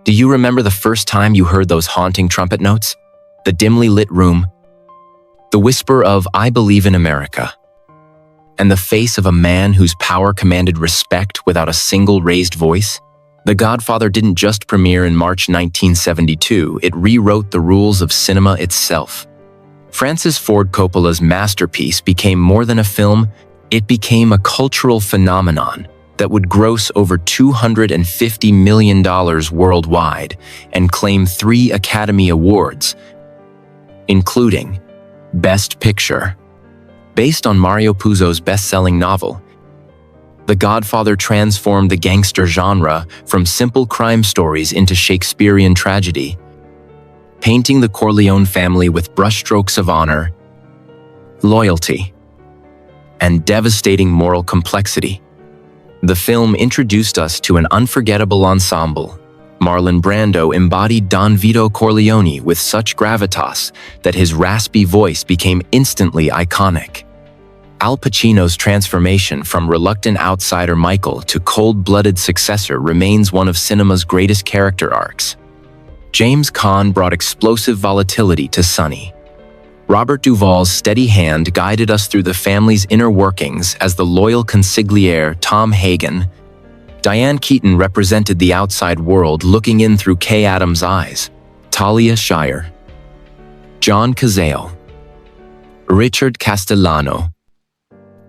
Do you remember the first time you heard those haunting trumpet notes? The dimly lit room, the whisper of "I believe in America," and the face of a man whose power commanded respect without a single raised voice? The Godfather didn't just premiere in March 1972, it rewrote the rules of cinema itself. Francis Ford Coppola's masterpiece became more than a film, it became a cultural phenomenon that would gross over $250 million worldwide and claim 3 Academy Awards, including Best Picture. Based on Mario Puzo's best-selling novel, The Godfather transformed the gangster genre from simple crime stories into Shakespearean tragedy, painting the Corleone family with brushstrokes of honor, loyalty, and devastating moral complexity. The film introduced us to an unforgettable ensemble. Marlon Brando embodied Don Vito Corleone with such gravitas that his raspy voice became instantly iconic. Al Pacino's transformation from reluctant outsider Michael to cold-blooded successor remains one of cinema's greatest character arcs. James Caan brought explosive volatility to Sonny. Robert Duvall's steady hand guided us through the family's inner workings as the loyal consigliere Tom Hagen. Diane Keaton represented the outside world looking in through Kay Adams' eyes. Talia Shire, John Cazale, Richard Castellano,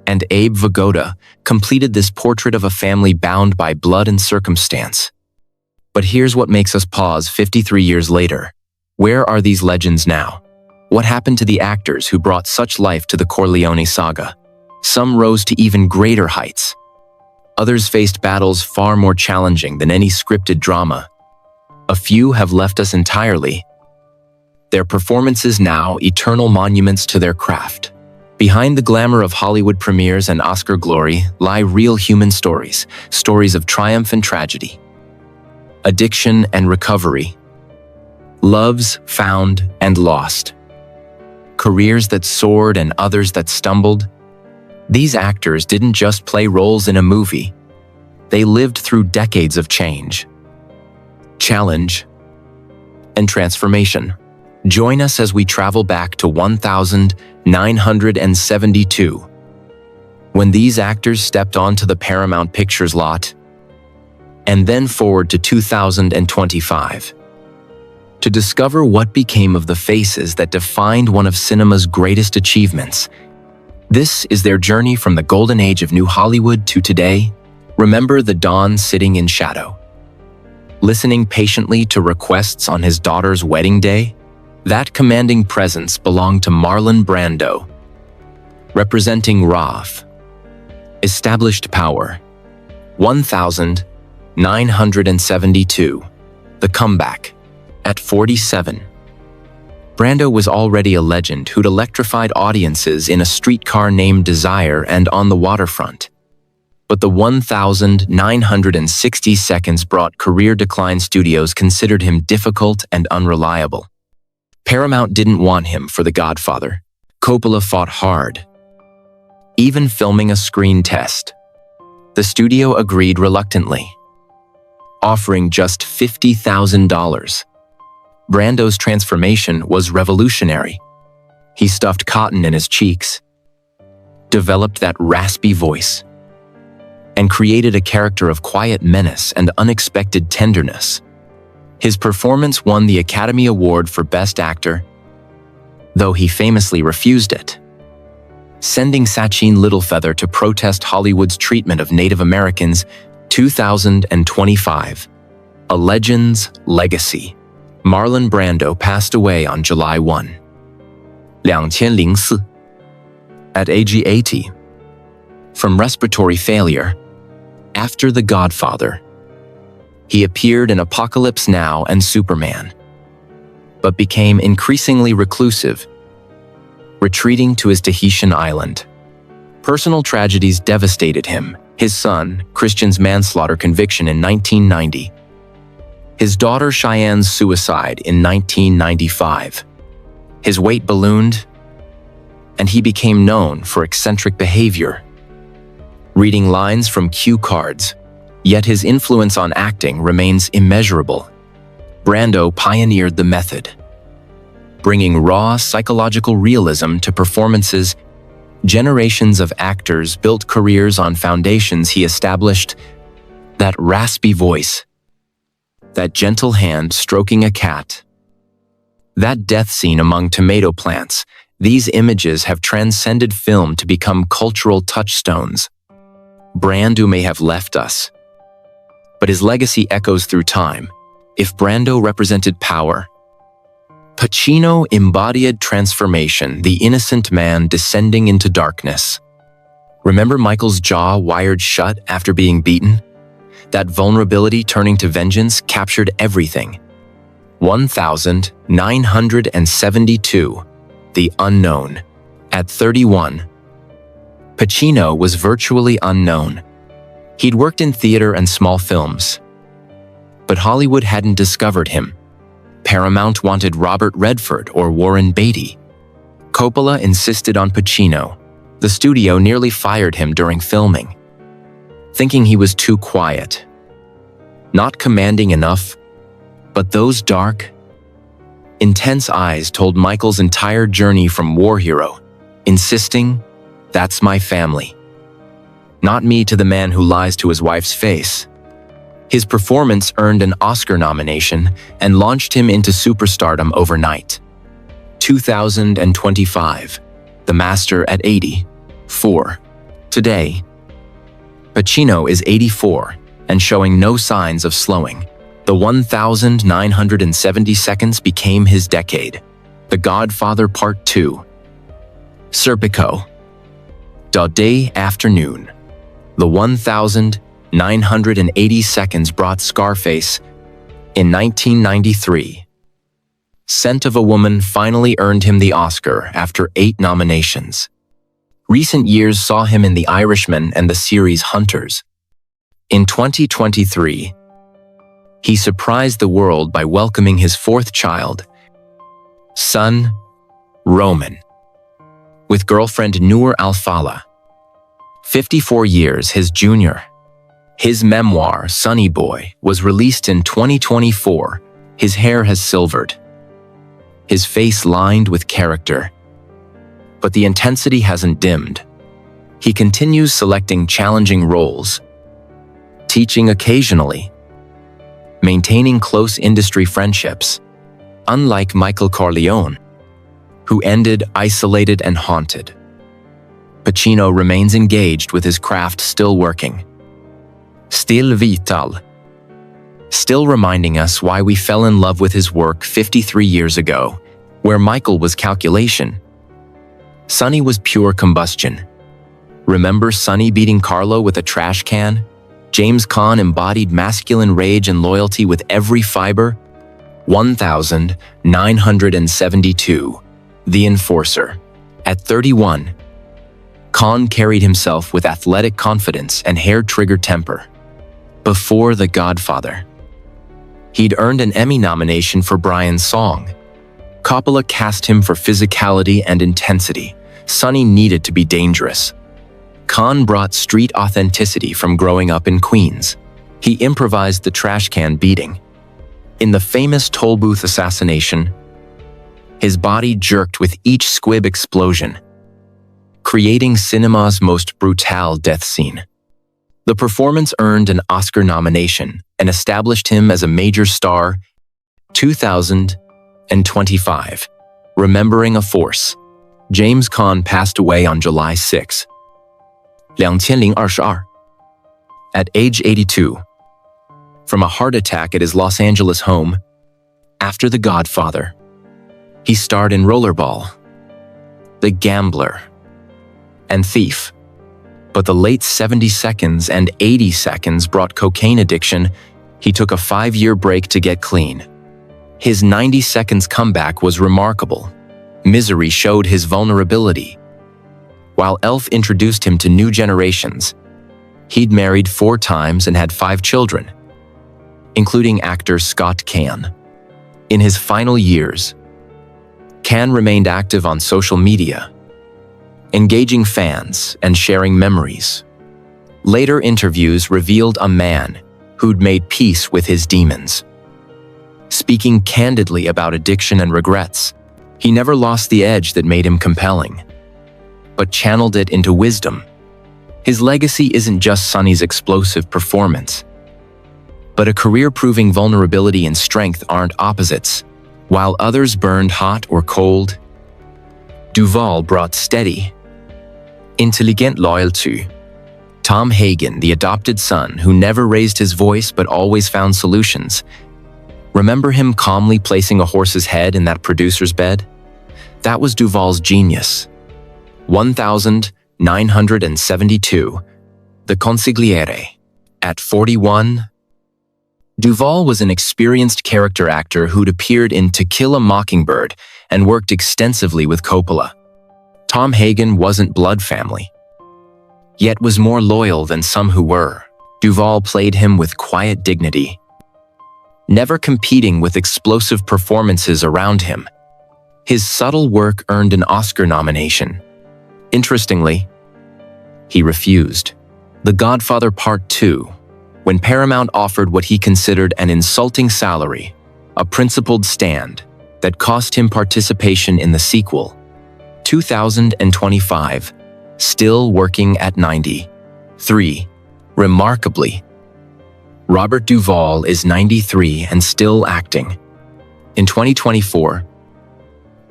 and Abe Vigoda completed this portrait of a family bound by blood and circumstance. But here's what makes us pause 53 years later. Where are these legends now? What happened to the actors who brought such life to the Corleone saga? Some rose to even greater heights. Others faced battles far more challenging than any scripted drama. A few have left us entirely. Their performances now eternal monuments to their craft. Behind the glamour of Hollywood premieres and Oscar glory lie real human stories, stories of triumph and tragedy, addiction and recovery, loves found and lost, careers that soared and others that stumbled. These actors didn't just play roles in a movie. They lived through decades of change, challenge, and transformation. Join us as we travel back to 1972, when these actors stepped onto the Paramount Pictures lot, and then forward to 2025, to discover what became of the faces that defined one of cinema's greatest achievements. This is their journey from the golden age of New Hollywood to today. Remember the Don sitting in shadow, listening patiently to requests on his daughter's wedding day? That commanding presence belonged to Marlon Brando, representing Raf. Established power. 1972. The comeback. At 47. Brando was already a legend who'd electrified audiences in A Streetcar Named Desire and On the Waterfront. But the 1960 seconds brought career decline. Studios considered him difficult and unreliable. Paramount didn't want him for The Godfather. Coppola fought hard, even filming a screen test. The studio agreed reluctantly, offering just $50,000. Brando's transformation was revolutionary. He stuffed cotton in his cheeks, developed that raspy voice, and created a character of quiet menace and unexpected tenderness. His performance won the Academy Award for Best Actor, though he famously refused it, sending Sachin Littlefeather to protest Hollywood's treatment of Native Americans. 2025. A Legend's Legacy. Marlon Brando passed away on July 1, 2004, at age 80, from respiratory failure. After The Godfather, he appeared in Apocalypse Now and Superman, but became increasingly reclusive, retreating to his Tahitian island. Personal tragedies devastated him. His son, Christian's manslaughter conviction in 1990. His daughter Cheyenne's suicide in 1995. His weight ballooned, and he became known for eccentric behavior, reading lines from cue cards. Yet his influence on acting remains immeasurable. Brando pioneered the method, bringing raw psychological realism to performances. Generations of actors built careers on foundations he established. That raspy voice, that gentle hand stroking a cat, that death scene among tomato plants, these images have transcended film to become cultural touchstones. Brando may have left us, but his legacy echoes through time. If Brando represented power, Pacino embodied transformation, the innocent man descending into darkness. Remember Michael's jaw wired shut after being beaten? That vulnerability turning to vengeance captured everything. 1972, The Unknown. At 31, Pacino was virtually unknown. He'd worked in theater and small films, but Hollywood hadn't discovered him. Paramount wanted Robert Redford or Warren Beatty. Coppola insisted on Pacino. The studio nearly fired him during filming, thinking he was too quiet, not commanding enough. But those dark, intense eyes told Michael's entire journey from war hero, insisting, "That's my family, not me," to the man who lies to his wife's face. His performance earned an Oscar nomination and launched him into superstardom overnight. 2025, The Master at 84. Today, Pacino is 84 and showing no signs of slowing. The 1970 seconds became his decade. The Godfather Part 2. Serpico. The Day Afternoon. The 1980 seconds brought Scarface in 1993. Scent of a Woman finally earned him the Oscar after 8 nominations. Recent years saw him in The Irishman and the series Hunters. In 2023, he surprised the world by welcoming his 4th child, son Roman, with girlfriend Noor Al-Fala, 54 years his junior. His memoir, Sonny Boy, was released in 2024. His hair has silvered, his face lined with character, but the intensity hasn't dimmed. He continues selecting challenging roles, teaching occasionally, maintaining close industry friendships. Unlike Michael Corleone, who ended isolated and haunted, Pacino remains engaged with his craft, still working, still vital, still reminding us why we fell in love with his work 53 years ago, where Michael was calculation, Sonny was pure combustion. Remember Sonny beating Carlo with a trash can? James Caan embodied masculine rage and loyalty with every fiber. 1972, The Enforcer. At 31, Caan carried himself with athletic confidence and hair-trigger temper. Before The Godfather, he'd earned an Emmy nomination for Brian's Song. Coppola cast him for physicality and intensity. Sonny needed to be dangerous. Caan brought street authenticity from growing up in Queens. He improvised the trash can beating. In the famous toll booth assassination, his body jerked with each squib explosion, creating cinema's most brutal death scene. The performance earned an Oscar nomination and established him as a major star. 2025, Remembering a Force. James Caan passed away on July 6, 2022, at age 82, from a heart attack at his Los Angeles home. After The Godfather, he starred in Rollerball, The Gambler, and Thief. But the late 70 seconds and 80 seconds brought cocaine addiction. He took a 5-year break to get clean. His 90 seconds comeback was remarkable. Misery showed his vulnerability. While Elf introduced him to new generations, he'd married 4 times and had 5 children, including actor Scott Caan. In his final years, Caan remained active on social media, engaging fans and sharing memories. Later interviews revealed a man who'd made peace with his demons, speaking candidly about addiction and regrets. He never lost the edge that made him compelling, but channeled it into wisdom. His legacy isn't just Sonny's explosive performance, but a career proving vulnerability and strength aren't opposites. While others burned hot or cold, Duvall brought steady, intelligent loyalty. Tom Hagen, the adopted son who never raised his voice but always found solutions. Remember him calmly placing a horse's head in that producer's bed? That was Duvall's genius. 1972, The Consigliere. At 41, Duvall was an experienced character actor who'd appeared in To Kill a Mockingbird and worked extensively with Coppola. Tom Hagen wasn't blood family, yet was more loyal than some who were. Duvall played him with quiet dignity, never competing with explosive performances around him. His subtle work earned an Oscar nomination. Interestingly, he refused The Godfather Part 2 when Paramount offered what he considered an insulting salary, a principled stand that cost him participation in the sequel. 2025, still working at 93. Remarkably, Robert Duvall is 93 and still acting. In 2024,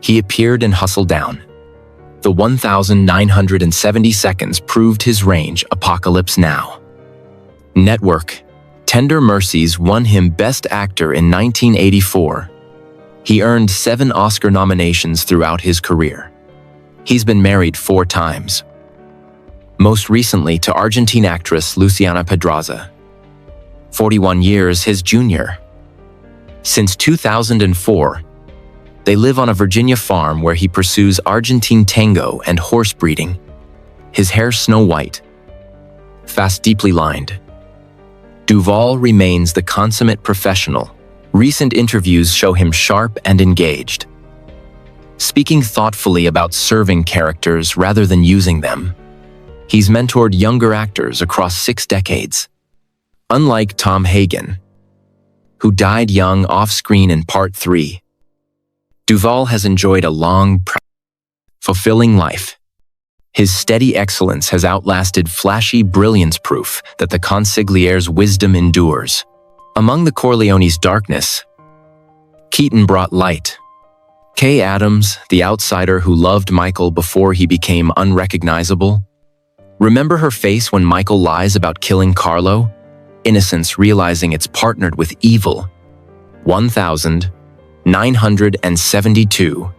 he appeared in Hustle Down. The 1,970 seconds proved his range. Apocalypse Now. Network. Tender Mercies won him Best Actor in 1984. He earned 7 Oscar nominations throughout his career. He's been married 4 times. Most recently to Argentine actress Luciana Pedraza, 41 years his junior. Since 2004, they live on a Virginia farm where he pursues Argentine tango and horse breeding. His hair snow white, fast deeply lined. Duvall remains the consummate professional. Recent interviews show him sharp and engaged, speaking thoughtfully about serving characters rather than using them. He's mentored younger actors across 6 decades. Unlike Tom Hagen, who died young off-screen in Part 3, Duvall has enjoyed a long, fulfilling life. His steady excellence has outlasted flashy brilliance, proof that the consigliere's wisdom endures. Among the Corleone's darkness, Keaton brought light. Kay Adams, the outsider who loved Michael before he became unrecognizable. Remember her face when Michael lies about killing Carlo? Innocence realizing it's partnered with evil. 1972.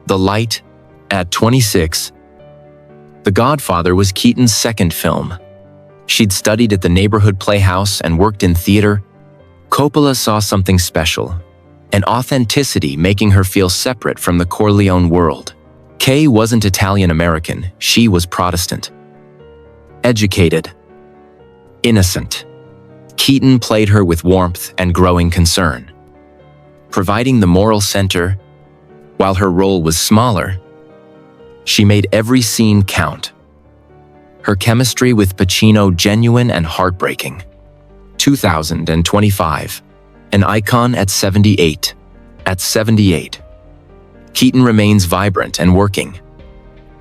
The Light. At 26. The Godfather was Keaton's second film. She'd studied at the neighborhood playhouse and worked in theater. Coppola saw something special, an authenticity making her feel separate from the Corleone world. Kay wasn't Italian-American, she was Protestant. Educated, innocent. Keaton played her with warmth and growing concern, providing the moral center. While her role was smaller, she made every scene count. Her chemistry with Pacino genuine and heartbreaking. 2025. An icon at 78. At 78, Keaton remains vibrant and working.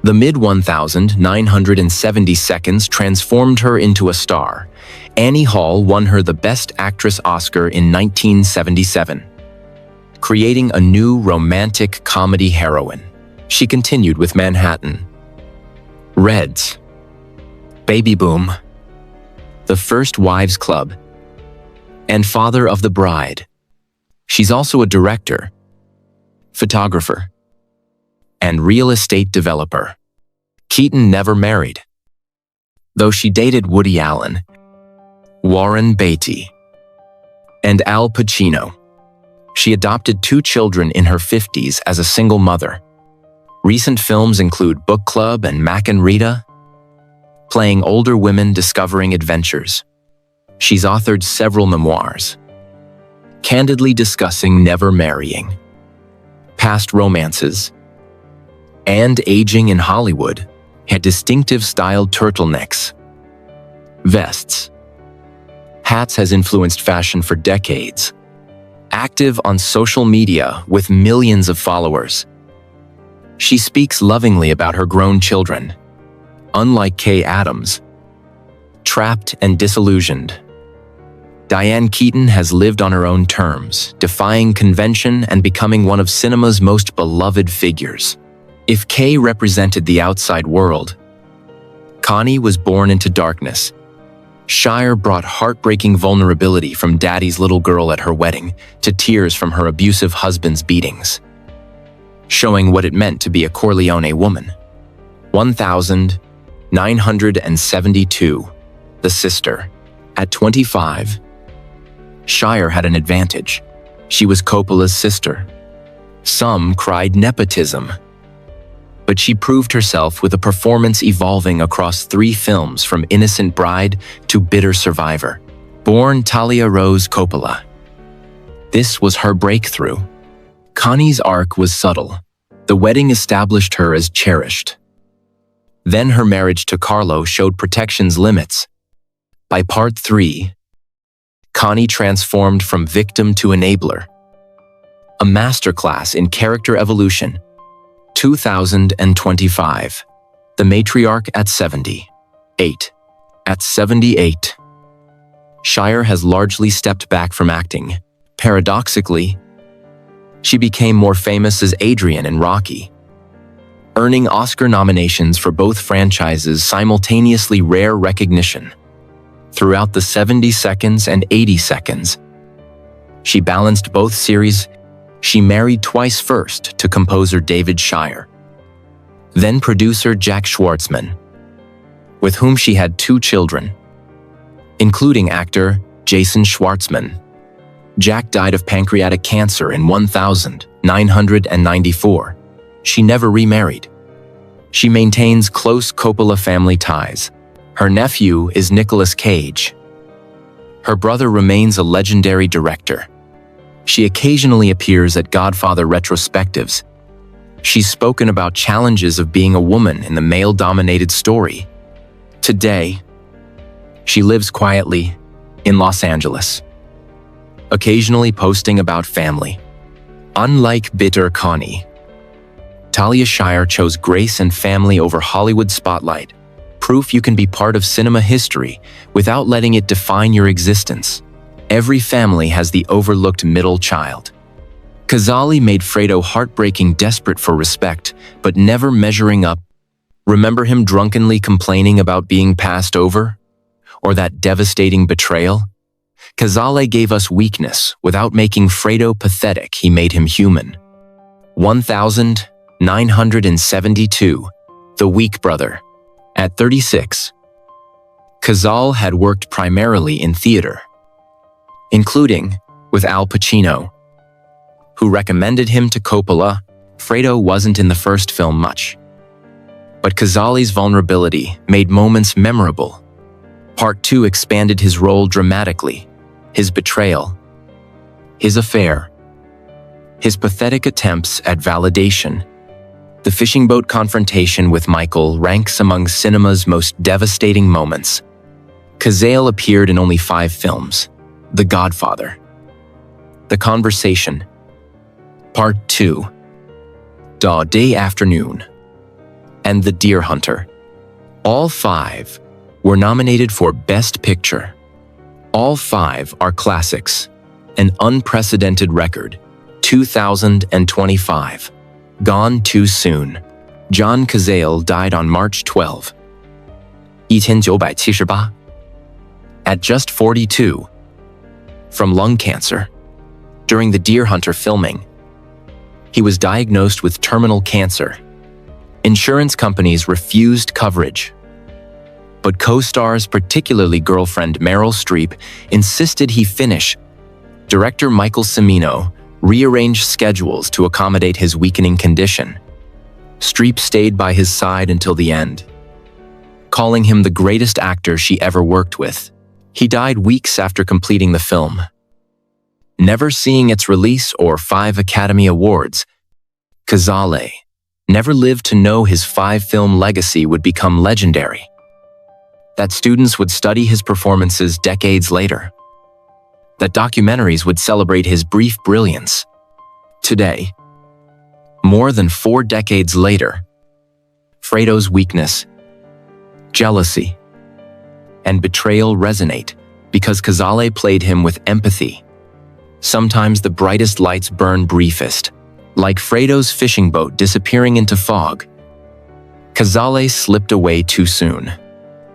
The mid-1970 seconds transformed her into a star. Annie Hall won her the Best Actress Oscar in 1977, creating a new romantic comedy heroine. She continued with Manhattan, Reds, Baby Boom, The First Wives Club, and Father of the Bride. She's also a director, photographer, and real estate developer. Keaton never married, though she dated Woody Allen, Warren Beatty, and Al Pacino. She adopted 2 children in her 50s as a single mother. Recent films include Book Club and Mac and Rita, playing older women discovering adventures. She's authored several memoirs, candidly discussing never marrying, past romances, and aging in Hollywood. Had distinctive styled turtlenecks, vests, hats has influenced fashion for decades. active on social media with millions of followers. She speaks lovingly about her grown children, unlike Kay Adams, trapped and disillusioned. Diane Keaton has lived on her own terms, defying convention and becoming one of cinema's most beloved figures. If Kay represented the outside world, Connie was born into darkness. Shire brought heartbreaking vulnerability from Daddy's little girl at her wedding to tears from her abusive husband's beatings, showing what it meant to be a Corleone woman. 1972, The Sister. At 25, Shire had an advantage. She was Coppola's sister. Some cried nepotism. But she proved herself with a performance evolving across 3 films from Innocent Bride to Bitter Survivor. Born Talia Rose Coppola. This was her breakthrough. Connie's arc was subtle. The wedding established her as cherished. Then her marriage to Carlo showed protection's limits. By part 3, Connie transformed from victim to enabler. A masterclass in character evolution. 2025. The matriarch at 78. At 78, Shire has largely stepped back from acting. Paradoxically, she became more famous as Adrian in Rocky, earning Oscar nominations for both franchises, simultaneously rare recognition. Throughout the 70 seconds and 80 seconds, she balanced both series. She married twice, first to composer David Shire, then producer Jack Schwartzman, with whom she had 2 children, including actor Jason Schwartzman. Jack died of pancreatic cancer in 1994. She never remarried. She maintains close Coppola family ties. Her nephew is Nicolas Cage. Her brother remains a legendary director. She occasionally appears at Godfather retrospectives. She's spoken about challenges of being a woman in the male-dominated story. Today, she lives quietly in Los Angeles, occasionally posting about family. Unlike bitter Connie, Talia Shire chose grace and family over Hollywood spotlight. Proof you can be part of cinema history without letting it define your existence. Every family has the overlooked middle child. Cazale made Fredo heartbreaking, desperate for respect, but never measuring up. Remember him drunkenly complaining about being passed over? Or that devastating betrayal? Cazale gave us weakness without making Fredo pathetic. He made him human. 1972. The Weak Brother. At 36, Cazale had worked primarily in theater, including with Al Pacino, who recommended him to Coppola. Fredo wasn't in the first film much, but Cazale's vulnerability made moments memorable. Part 2 expanded his role dramatically. His betrayal, his affair, his pathetic attempts at validation. The fishing boat confrontation with Michael ranks among cinema's most devastating moments. Cazale appeared in only 5 films. The Godfather, The Conversation, Part 2, Day Afternoon, and The Deer Hunter. All 5 were nominated for Best Picture. All 5 are classics, an unprecedented record. 2025. Gone too soon. John Cazale died on March 12, 1978, at just 42, from lung cancer. During the Deer Hunter filming, he was diagnosed with terminal cancer. Insurance companies refused coverage, but co-stars, particularly girlfriend Meryl Streep, insisted he finish. Director Michael Cimino rearranged schedules to accommodate his weakening condition. Streep stayed by his side until the end, calling him the greatest actor she ever worked with. He died weeks after completing the film, never seeing its release or 5 Academy Awards. Cazale never lived to know his 5-film legacy would become legendary, that students would study his performances decades later. that documentaries would celebrate his brief brilliance. Today, more than 4 decades later, Fredo's weakness, jealousy, and betrayal resonate because Cazale played him with empathy. Sometimes the brightest lights burn briefest, like Fredo's fishing boat disappearing into fog. Cazale slipped away too soon,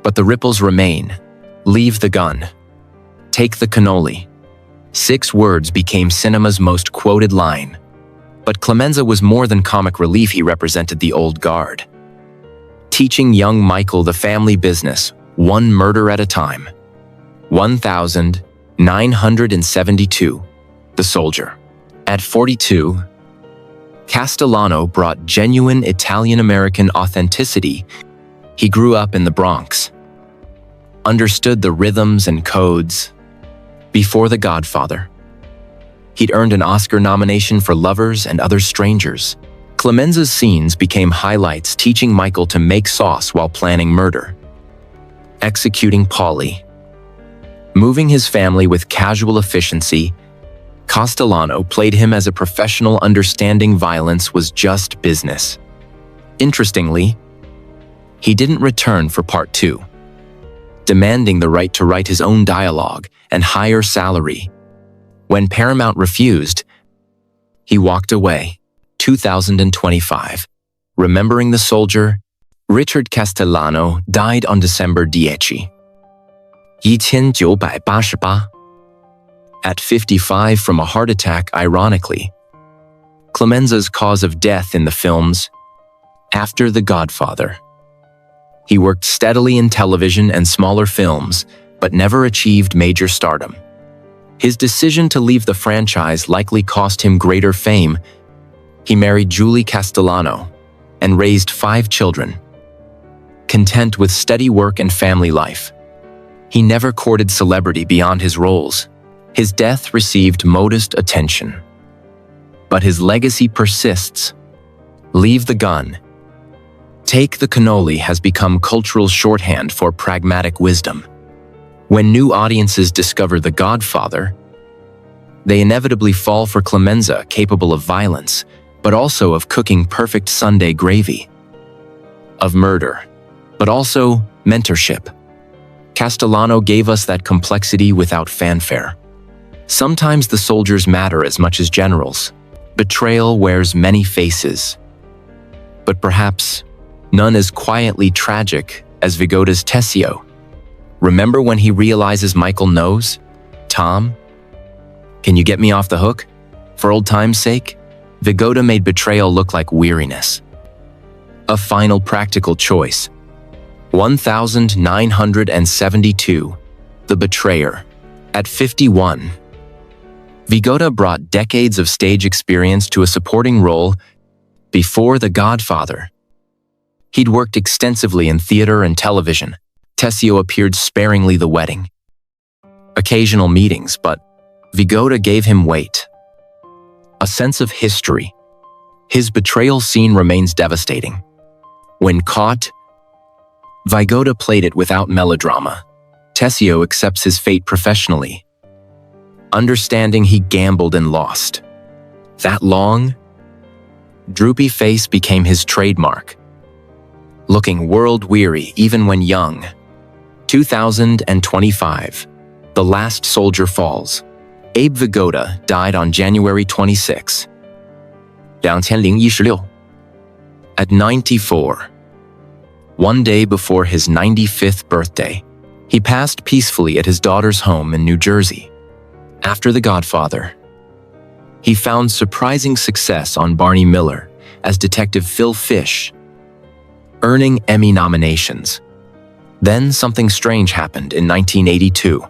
but the ripples remain. Leave the gun. Take the cannoli. 6 words became cinema's most quoted line. But Clemenza was more than comic relief. He represented the old guard, teaching young Michael the family business, one murder at a time. 1972, The Soldier. At 42, Castellano brought genuine Italian-American authenticity. He grew up in the Bronx, understood the rhythms and codes. Before The Godfather, he'd earned an Oscar nomination for Lovers and Other Strangers. Clemenza's scenes became highlights, teaching Michael to make sauce while planning murder, executing Paulie, moving his family with casual efficiency. Castellano played him as a professional, understanding violence was just business. Interestingly, he didn't return for part 2, demanding the right to write his own dialogue and higher salary. When Paramount refused, he walked away. 2025. Remembering the Soldier, Richard Castellano died on December 10, 1988, at 55 from a heart attack. Ironically, Clemenza's cause of death in the films. After The Godfather, he worked steadily in television and smaller films, but never achieved major stardom. His decision to leave the franchise likely cost him greater fame. He married Julie Castellano and raised 5 children. Content with steady work and family life, he never courted celebrity beyond his roles. His death received modest attention, but his legacy persists. Leave the gun. Take the cannoli has become cultural shorthand for pragmatic wisdom. When new audiences discover The Godfather, they inevitably fall for Clemenza, capable of violence, but also of cooking perfect Sunday gravy, of murder, but also mentorship. Castellano gave us that complexity without fanfare. Sometimes the soldiers matter as much as generals. Betrayal wears many faces, but perhaps none as quietly tragic as Vigoda's Tessio. Remember when he realizes Michael knows? Tom, can you get me off the hook? For old time's sake? Vigoda made betrayal look like weariness. A final practical choice. 1972, The Betrayer. At 51, Vigoda brought decades of stage experience to a supporting role. Before The Godfather, he'd worked extensively in theater and television. Tessio appeared sparingly the wedding. Occasional meetings, but Vigoda gave him weight, a sense of history. His betrayal scene remains devastating. When caught, Vigoda played it without melodrama. Tessio accepts his fate professionally, understanding he gambled and lost. That long, droopy face became his trademark, looking world-weary even when young. 2025, The Last Soldier falls. Abe Vigoda died on January 26, 2016, at 94. One day before his 95th birthday, he passed peacefully at his daughter's home in New Jersey. After The Godfather, he found surprising success on Barney Miller as Detective Phil Fish, earning Emmy nominations. Then something strange happened in 1982.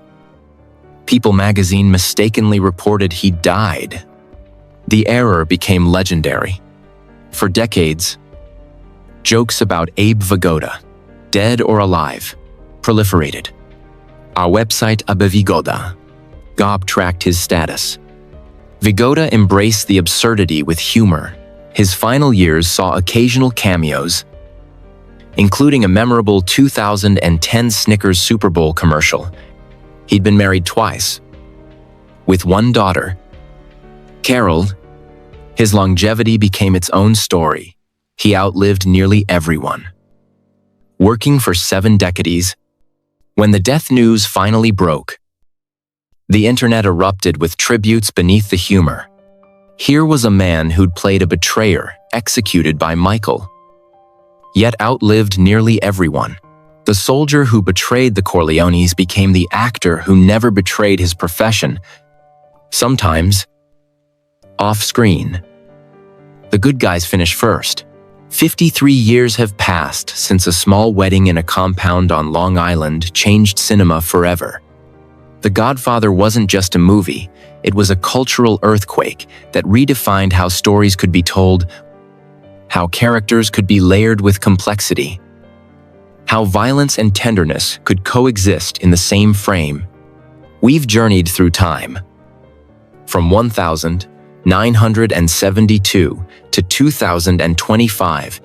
People magazine mistakenly reported he died. The error became legendary. For decades, jokes about Abe Vigoda, dead or alive, proliferated. Our website Abe Vigoda tracked his status. Vigoda embraced the absurdity with humor. His final years saw occasional cameos, including a memorable 2010 Snickers Super Bowl commercial. He'd been married twice, With one daughter, Carol, his longevity became its own story. He outlived nearly everyone. Working for 7 decades, when the death news finally broke, the internet erupted with tributes beneath the humor. Here was a man who'd played a betrayer, executed by Michael, yet outlived nearly everyone. The soldier who betrayed the Corleones became the actor who never betrayed his profession, sometimes off-screen. The good guys finish first. 53 years have passed since a small wedding in a compound on Long Island changed cinema forever. The Godfather wasn't just a movie, it was a cultural earthquake that redefined how stories could be told, how characters could be layered with complexity, how violence and tenderness could coexist in the same frame. We've journeyed through time, from 1972 to 2025,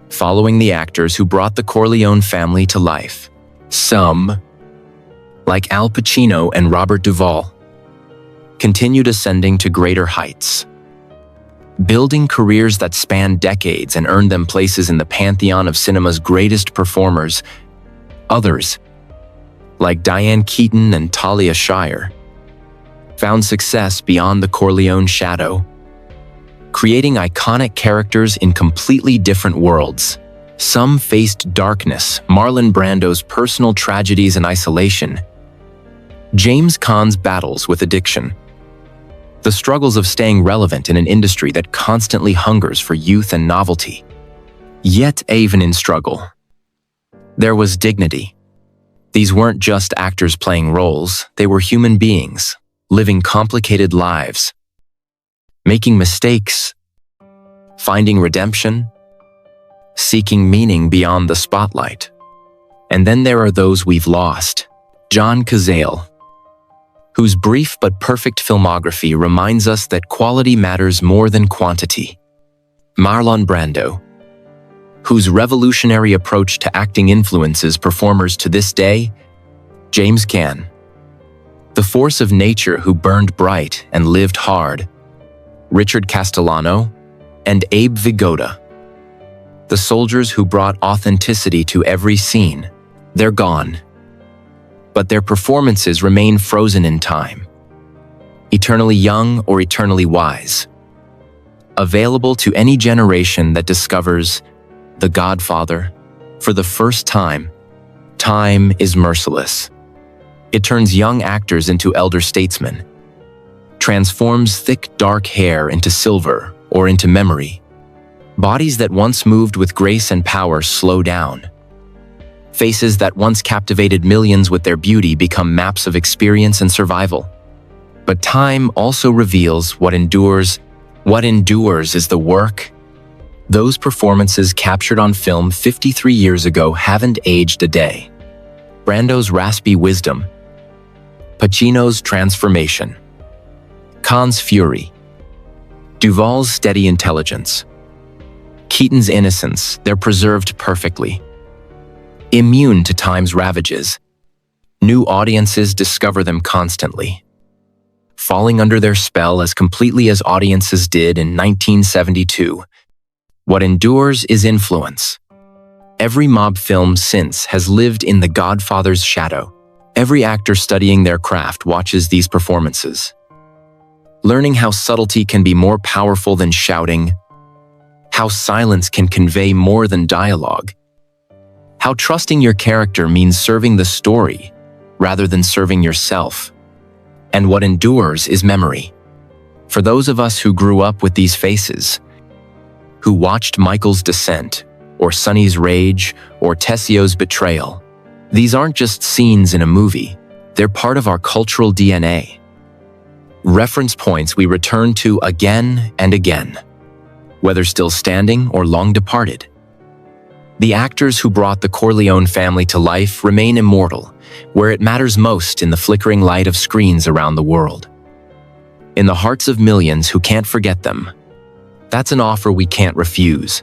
following the actors who brought the Corleone family to life. Some, like Al Pacino and Robert Duvall, continued ascending to greater heights, building careers that spanned decades and earned them places in the pantheon of cinema's greatest performers. Others, like Diane Keaton and Talia Shire, found success beyond the Corleone shadow, creating iconic characters in completely different worlds. Some faced darkness, Marlon Brando's personal tragedies and isolation, James Caan's battles with addiction, the struggles of staying relevant in an industry that constantly hungers for youth and novelty. Yet even in struggle, there was dignity. These weren't just actors playing roles, they were human beings, living complicated lives, making mistakes, finding redemption, seeking meaning beyond the spotlight. And then there are those we've lost. John Cazale, whose brief but perfect filmography reminds us that quality matters more than quantity. Marlon Brando, whose revolutionary approach to acting influences performers to this day. James Caan, the force of nature who burned bright and lived hard. Richard Castellano and Abe Vigoda, the soldiers who brought authenticity to every scene. They're gone, but their performances remain frozen in time, eternally young or eternally wise, available to any generation that discovers The Godfather for the first time. Time is merciless. It turns young actors into elder statesmen, transforms thick dark hair into silver or into memory. Bodies that once moved with grace and power slow down. Faces that once captivated millions with their beauty become maps of experience and survival. But time also reveals what endures. What endures is the work. Those performances captured on film 53 years ago haven't aged a day. Brando's raspy wisdom, Pacino's transformation, Caan's fury, Duvall's steady intelligence, Keaton's innocence, they're preserved perfectly. Immune to time's ravages, new audiences discover them constantly, falling under their spell as completely as audiences did in 1972. What endures is influence. Every mob film since has lived in The Godfather's shadow. Every actor studying their craft watches these performances, learning how subtlety can be more powerful than shouting, how silence can convey more than dialogue, how trusting your character means serving the story rather than serving yourself. And what endures is memory. For those of us who grew up with these faces, who watched Michael's descent, or Sonny's rage, or Tessio's betrayal, these aren't just scenes in a movie, they're part of our cultural DNA. Reference points we return to again and again, whether still standing or long departed. The actors who brought the Corleone family to life remain immortal, where it matters most in the flickering light of screens around the world. In the hearts of millions who can't forget them. That's an offer we can't refuse.